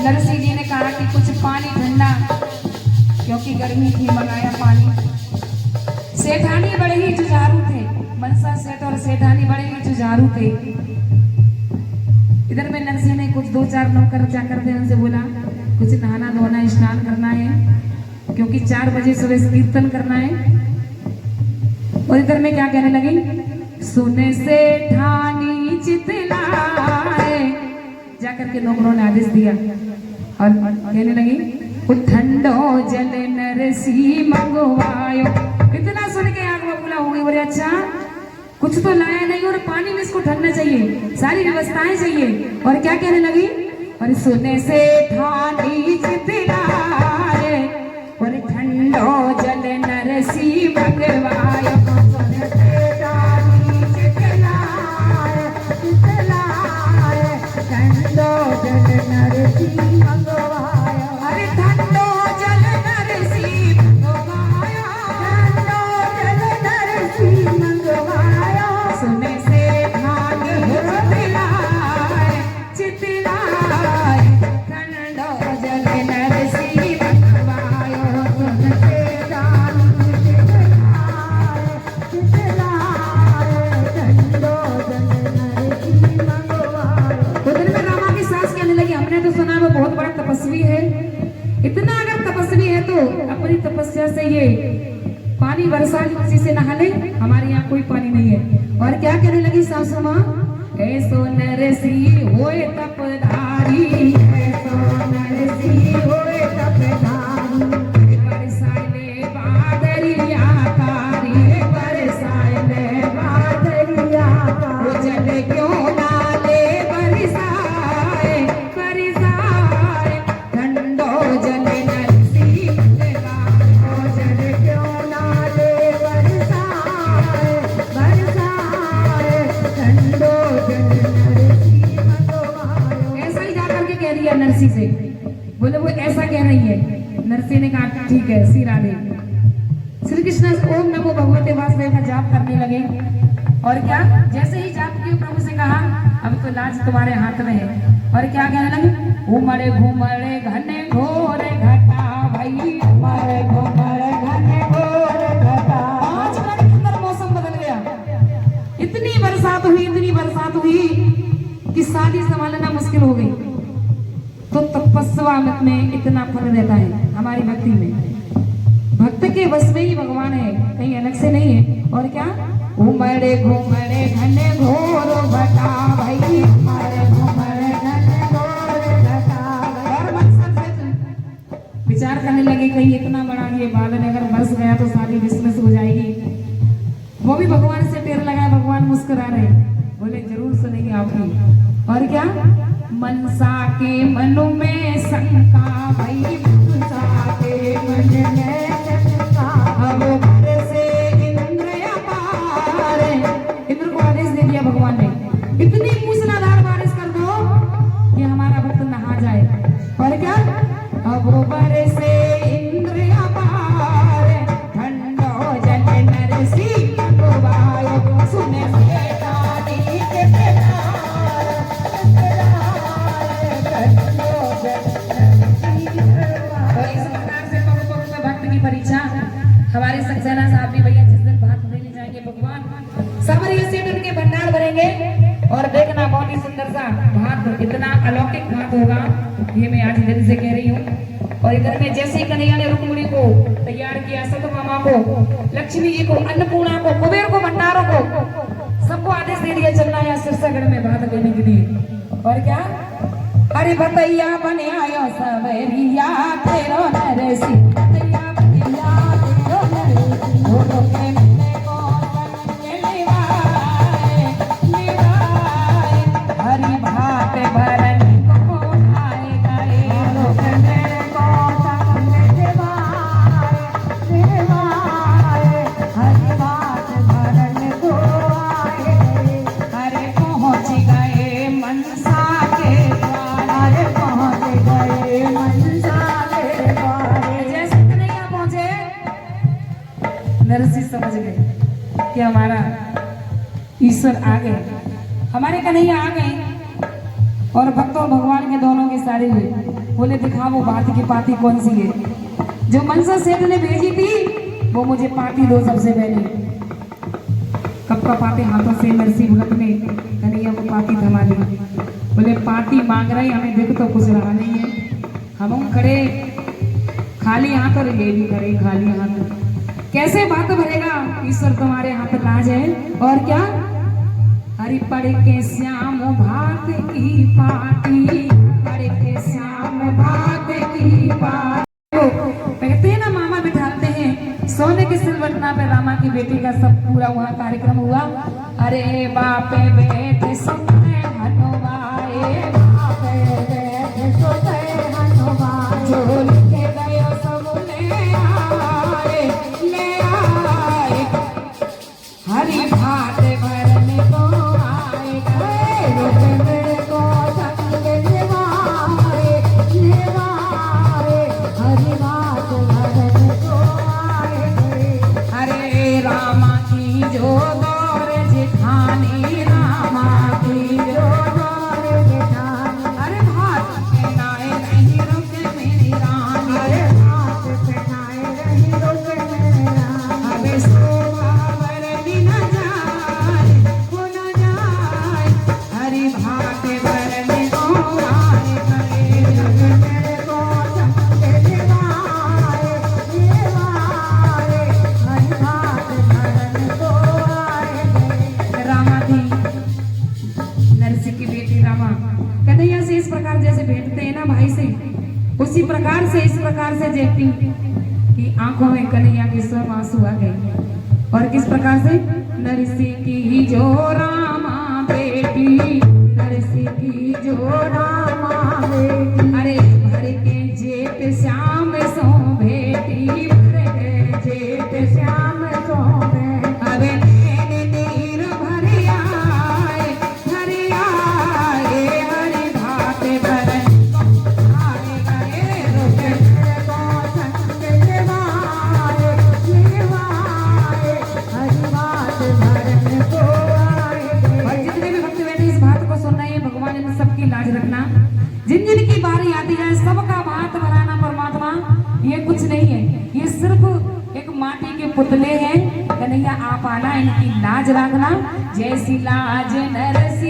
नरसिंह जी ने कहा कि कुछ पानी ठंडा, क्योंकि गर्मी थी, मंगाया पानी। सेठानी बड़े ही जुझारू थे, मनसा सेठ और सेठानी बड़े ही जुझारू थे। इधर में नरसिंह ने कुछ 2-4 नौकर जाकर थे, उनसे बोला कुछ नहाना धोना स्नान करना है, क्योंकि 4 बजे सुबह कीर्तन करना है। और इधर में क्या कहने लगी, सुने सेठानी चितलाए, जाकर के नौकरों ने आदेश दिया और कहने लगी ठंडो जल नरसी मंगवायो। इतना सुन के आग बबूला हो गई, बोले अच्छा कुछ तो लाया नहीं और पानी में इसको ठंडा चाहिए, सारी व्यवस्थाएं चाहिए। और क्या कहने लगी, और सुने सेठानी चितलाए और ठंडो जल नरसी मंगवायो। इतना अगर तपस्वी है तो अपनी तपस्या से ये पानी बरसा के उसी से नहा ले, हमारे यहाँ कोई पानी नहीं है। और क्या कहने लगी सासू माँ, ऐसो नरसी होए तपधारी, ऐसो नरसी होए तपधारी, बरसाइले बादरिया कारी, बरसाइले बादरिया कारी, वो जल क्यों ना ले बरसाए, बरसाए ठंडो जल नरसी मंगवायो, जल क्यों ना ले बरसाए, बरसाए ठंडो जल नरसी मंगवायो। ऐसा ही जाकर के कह दिया नरसी से, बोले वो ऐसा कह रही है। नरसी ने कहा ठीक है, सी राधे। श्री कृष्ण ओम नमो भगवते वासुदेव का जाप करने लगे। और क्या, जैसे ही जाप किए प्रभु से कहा अब तो लाज तुम्हारे हाथ में है। और क्या कहने लगे, उमड़े घुमड़े घने घोर घटा भाई, उमड़े घुमड़े घने घोर घटा। 5 मिनट के अंदर मौसम बदल गया, इतनी बरसात हुई, इतनी बरसात हुई कि शादी संभालना मुश्किल हो गई। तो तपस्या में इतना फल रहता है हमारी भक्ति में, भक्त के बस में ही भगवान है, कहीं अलग से नहीं है। और क्या, उमड़े घुमड़े घने घोर घटा भाई, उमड़े घुमड़े घने घोर घटा। और मकसद से विचार करने लगे कहीं इतना बड़ा ये बादल अगर बरस गया तो सारी बिजनेस हो जाएगी। वो भी भगवान से टेर लगाए, भगवान मुस्कुरा रहे, बोले जरूर सुनेंगे आपकी। और क्या, मनसा के मन में शंका भाई, मनसा के मन में शंका, अब बरसे इंद्र अपार। इंद्र को आदेश दे दिया भगवान ने, इतनी मूसलाधार बारिश कर दो कि हमारा भक्त नहा जाए। और क्या, अब बरसे इंद्र अपार, ठंडो जल नरसी मंगवायो, सुने सेठानी चितलाए, परीक्षा हमारे सक्सेना साहब भी भैया जिस दिन भात देने जाएंगे भगवान, सबरी सीट उनके भंडार भरेंगे। और देखना बहुत ही सुंदर सा भात, इतना अलौकिक भात होगा, ये मैं आज दिन से कह रही हूँ। और इधर में जैसे ही कन्हैया ने रुक्मिणी को तैयार किया, सतभामा को, लक्ष्मी जी को, अन्नपूर्णा को, कुबेर को, भंडारों को, सबको आदेश दे दिया चलना यहाँ सिरसागढ़ में भात देने के लिए। और क्या, अरे बतैया बने आयो सवेरिया तेरो नरसी, बतैया बतैया तेरो नरसी, घोड़ों के मिलने को संग निभाए, निभाए हरि भात भरन को आए गए, घोड़ों के मिलने को संग निभाए, निभाए हरि भात भरन को आए गए। अरे पहुँच गए मनसा के नरसी समझ गए कि हमारा ईश्वर आ गए, हमारे कन्हैया आ गए। और भक्त और भगवान के दोनों की शादी हुई। बोले दिखा वो बात की पार्टी कौन सी है जो मनसा सेठ ने भेजी थी, वो मुझे पार्टी दो सबसे पहले। कब का पाते हाथों से नरसी भगत ने कन्हैया को पार्टी थमा दी। बोले पार्टी मांग रही, हमें देख तो कुछ रहा नहीं है, हम खड़े खाली हाथ और ये भी खड़े खाली हाथ, कैसे बात भरेगा? ईश्वर तुम्हारे हाथ लाज है। और क्या हरि पढ़ के श्याम भात की पार्टी, पढ़ के श्याम भात की पार्टी। कहते हैं ना मामा बिठाते हैं सोने की सिलवटना पे रामा की बेटी का सब पूरा वहाँ कार्यक्रम हुआ। अरे बापे बेटे सोते हनुमाए, बापे बेटे सोते हनुमाए, जो लिखे गयो सब ले आए, ले आए। हरि भात भरने को आए गए, रुक मेरे को संग निभाए, निभाए। हरि भात भरने को आए गए। अरे रामा की जो दौर जेठानी, रामा की जो दौर जेठानी, अरे भात पे नाए नहीं रुके मेरी रानी, अरे भात पे नाए नहीं रुके मेरी रानी। अबे सोवा बरनी न जाए, वो न जाए, हरि भात भरने को आए गए, रुक मेरे को संग निभाए, निभाए। हरि भात भरने को आए गए। रामा थी नरसी की बेटी रामा कन्हैया से इस प्रकार जैसे भेंटते हैं ना भाई से, उसी प्रकार से इस प्रकार से देखती कि आंखों में कन्हैया के सब आंसू आ गए। और किस प्रकार से? नरसी की जो रामा बेटी, नरसी की जो रामा बेटी, अरे भर के जेठ श्याम सो बेटी, भर के जेठ श्याम सो बेटी। अबे नैन नीर भर आए, भर आए, हरि भात भरन को आए गए, रुक मेरे को संग निभाए, निभाए। हरि भात भरन को आए गए। और जितने भी भक्त बैठे इस बात को सुन रहे हैं, भगवान इन सबकी लाज रखना। जिन जिन की बारी आती है सबका भात भराना परमात्मा ये कुछ नहीं है, ये सिर्फ एक माटी के पुतले हैं। कन्हैया आप आना, इनकी लाज रखना। जैसी लाज नरसी